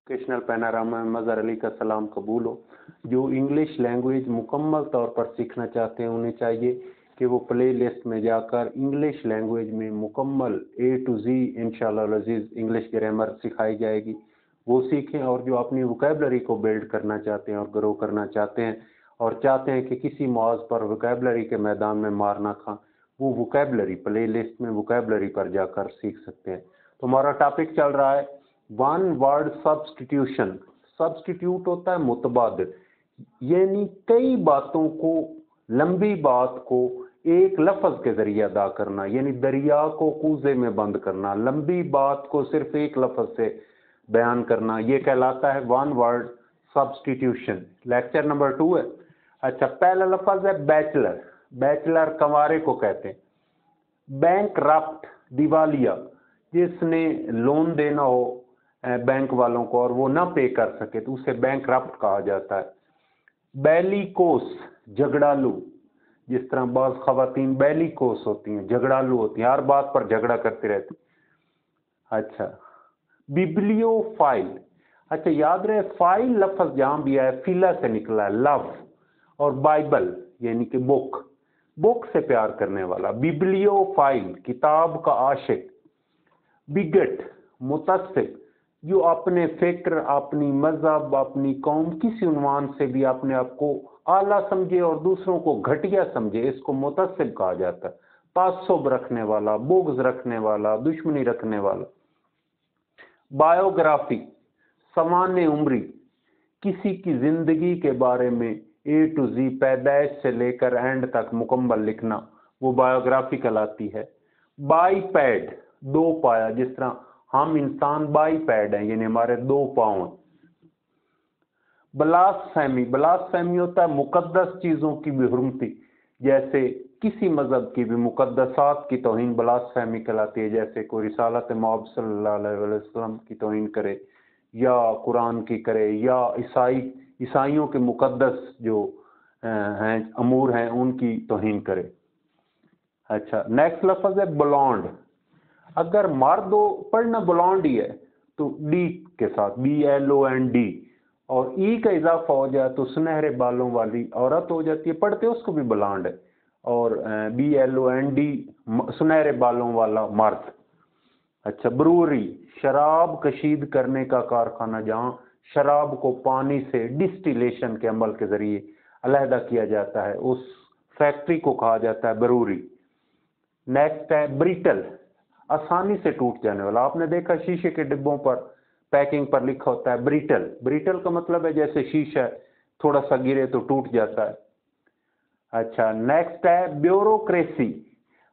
Educational पैनारामा में मज़हर अली का सलाम कबूल हो। जो इंग्लिश लैंग्वेज मुकम्मल तौर पर सीखना चाहते हैं उन्हें चाहिए कि वो प्ले लिस्ट में जाकर इंग्लिश लैंग्वेज में मुकम्मल A to Z इंशाअल्लाह अज़ीज़ इंग्लिश ग्रामर सिखाई जाएगी, वो सीखें। और जो अपनी वोकैबलरी को बिल्ड करना चाहते हैं और ग्रो करना चाहते हैं और चाहते हैं कि किसी मौज पर वोकैबलरी के मैदान में मार ना खां, वो वोकैबलरी प्ले लिस्ट में वोकैबलरी पर जाकर सीख सकते हैं। तो हमारा टॉपिक चल रहा है वन वर्ड सब्स्टिट्यूशन। सब्स्टिट्यूट होता है मुतबादिल, यानी कई बातों को, लंबी बात को एक लफ्ज के जरिए अदा करना, यानी दरिया को कूजे में बंद करना, लंबी बात को सिर्फ एक लफ्ज से बयान करना, ये कहलाता है one word substitution. Lecture number 2 है। अच्छा, पहला लफ्ज है बैचलर। बैचलर कंवारे को कहते हैं। बैंकरप्ट दिवालिया, जिसने लोन देना हो बैंक वालों को और वो ना पे कर सके तो उसे बैंकरप्ट कहा जाता है। बेलिकोस झगड़ालू, जिस तरह बाज़ खवातीन बेलिकोस होती हैं, झगड़ालू होती हैं, हर बात पर झगड़ा करती रहती। अच्छा, बिब्लियोफाइल। अच्छा, याद रहे फाइल लफ्ज जहां भी आया फिला से निकला है, लव। और बाइबल यानी कि बुक, बुक से प्यार करने वाला। बिब्लियोफाइल किताब का आशिक। बिगट मुतस्सिब, जो अपने फिक्र, अपनी मजहब, अपनी कौम, किसी उन्वान से भी अपने आप को आला समझे और दूसरों को घटिया समझे, इसको मुतस्सिब कहा जाता है। तासुब रखने वाला, बुग़्ज़ रखने वाला, दुश्मनी रखने वाला। बायोग्राफी सवाने उम्री, किसी की जिंदगी के बारे में A to Z पैदाइश से लेकर एंड तक मुकम्मल लिखना, वो बायोग्राफी कहलाती है। बाईपैड दो पाया, जिस तरह हम इंसान बाईपैड हैं, यानी हमारे दो पांव हैं। ब्लास्फेमी, ब्लास्फेमी होता है मुकद्दस चीजों की बेहुरमती, जैसे किसी मजहब की भी मुकद्दसात की तौहीन ब्लास्फेमी कहलाती है। जैसे कोई रिसालत मोहम्मद सल्लल्लाहु अलैहि वसल्लम की तौहीन करे या कुरान की करे या ईसाइयों के मुकद्दस जो हैं अमूर हैं उनकी तौहीन करे। अच्छा, नेक्स्ट लफ्ज है ब्लॉन्ड। अगर मर्द हो, पढ़ना ब्लॉन्ड ही है तो डी के साथ BLOND, और ई का इजाफा हो जाए तो सुनहरे बालों वाली औरत हो जाती है, पढ़ते उसको भी ब्लॉन्ड है। और BLOND सुनहरे बालों वाला मर्द। अच्छा, ब्रूअरी शराब कशीद करने का कारखाना, जहाँ शराब को पानी से डिस्टिलेशन के अमल के जरिए अलहदा किया जाता है, उस फैक्ट्री को कहा जाता है ब्रूअरी। नेक्स्ट है ब्रिटल, आसानी से टूट जाने वाला। आपने देखा शीशे के डिब्बों पर पैकिंग पर लिखा होता है ब्रिटल। ब्रिटल का मतलब है जैसे शीशा थोड़ा सा गिरे तो टूट जाता है। अच्छा, नेक्स्ट है ब्यूरोक्रेसी।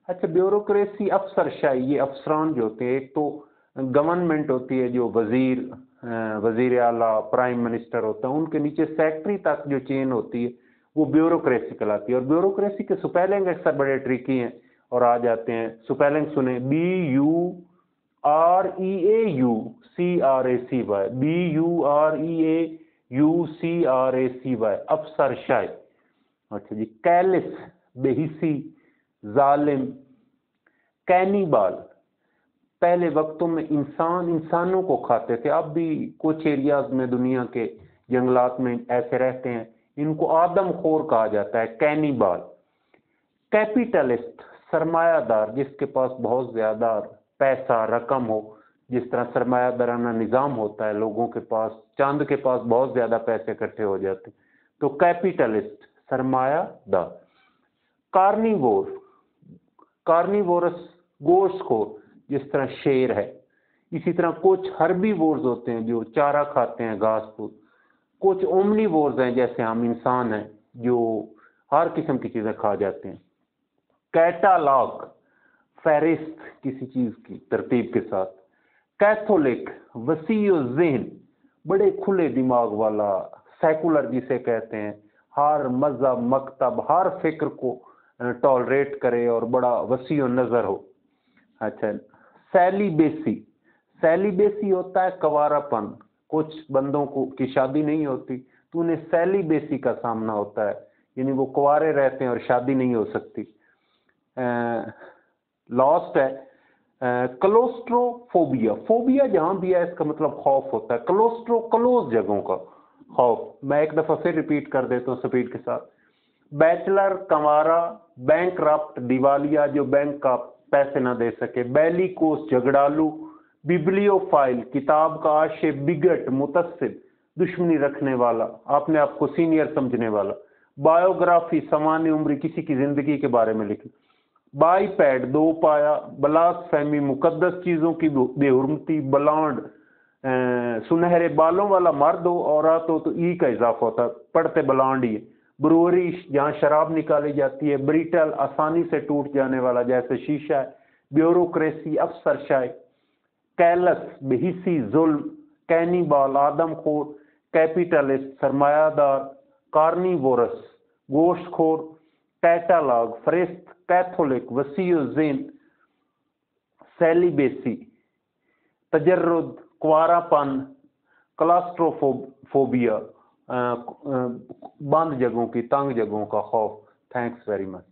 अच्छा, ब्यूरोक्रेसी अफसरशाही, ये अफसरान जो होते हैं, एक तो गवर्नमेंट होती है जो वजीर आला प्राइम मिनिस्टर होता है, उनके नीचे सेक्रेटरी तक जो चेन होती है वो ब्यूरोक्रेसी कहलाती है। और ब्यूरोक्रेसी के स्पेलिंग अक्सर बड़े ट्रिकी हैं और आ जाते हैं। स्पेलिंग सुने, BUREAUCRACY, BUREAUCRACY, अफसरशाही। अच्छा जी, कैलिस बेहिसी, जालिम। कैनिबाल, पहले वक्तों में इंसानों को खाते थे, अब भी कुछ एरियाज में दुनिया के जंगलात में ऐसे रहते हैं, इनको आदमखोर कहा जाता है, कैनिबाल। कैपिटलिस्ट सरमायादार, जिसके पास बहुत ज्यादा पैसा रकम हो, जिस तरह सरमायादाराना निजाम होता है, लोगों के पास, चांद के पास बहुत ज्यादा पैसे इकट्ठे हो जाते, तो कैपिटलिस्ट सरमायादार। कार्निवोर, कार्निवोरस गोश्तखोर, जिस तरह शेर है। इसी तरह कुछ हर्बीवोर्स होते हैं जो चारा खाते हैं, घास फूस। कुछ ओमनीवोर्स हैं जैसे हम इंसान हैं जो हर किस्म की चीजें खा जाते हैं। कैटालॉग, फहरिस्त किसी चीज की तरतीब के साथ। कैथोलिक, वसीओ ज़हन, बड़े खुले दिमाग वाला। सेकुलर जिसे कहते हैं, हर मजहब, मकतब, हर फिक्र को टॉलरेट करे और बड़ा वसीओ नजर हो। अच्छा, सेलिबेसी, सेलिबेसी होता है कंवारापन। कुछ बंदों को की शादी नहीं होती तो उन्हें सेलिबेसी का सामना होता है, यानी वो कुंवारे रहते हैं और शादी नहीं हो सकती। लॉस्ट है क्लोस्ट्रोफोबिया, फोबिया जहां भी है इसका मतलब खौफ होता है, क्लोस्ट्रो क्लोज जगहों का खौफ। मैं एक दफा फिर रिपीट कर देता हूँ स्पीड के साथ। बैचलर, कंवारा, बैंकरप्ट दिवालिया जो बैंक का पैसे ना दे सके, बेलिकोस झगड़ालू, बिब्लियोफाइल किताब का आशे, बिगट मुतस्सिब दुश्मनी रखने वाला, अपने आप को सीनियर समझने वाला, बायोग्राफी सामान्य उम्र किसी की जिंदगी के बारे में लिखी, बाईपैड दो पाया, बलासफहमी मुकद्दस चीजों की बेहुरमती, बलांड सुनहरे बालों वाला मर्द हो औरत हो तो ई का इजाफा होता है, पढ़ते बलांड ही है, ब्रूअरी जहाँ शराब निकाली जाती है, ब्रिटल आसानी से टूट जाने वाला जैसे शीशा है, ब्यूरोक्रेसी अफसरशाही, कैलस बेहिसी जुल्म, कैनीबाल आदमखोर, कैपिटलिस्ट सरमायादार, कार्निवोरस गोश्तखोर, कैटालॉग फरिस्त, कैथोलिक वसीयुज़ीन, सेलिबेसी तजर्रुद, कुआरापन, क्लास्ट्रोफोबिया बंद जगहों की, तंग जगहों का खौफ। Thanks very much.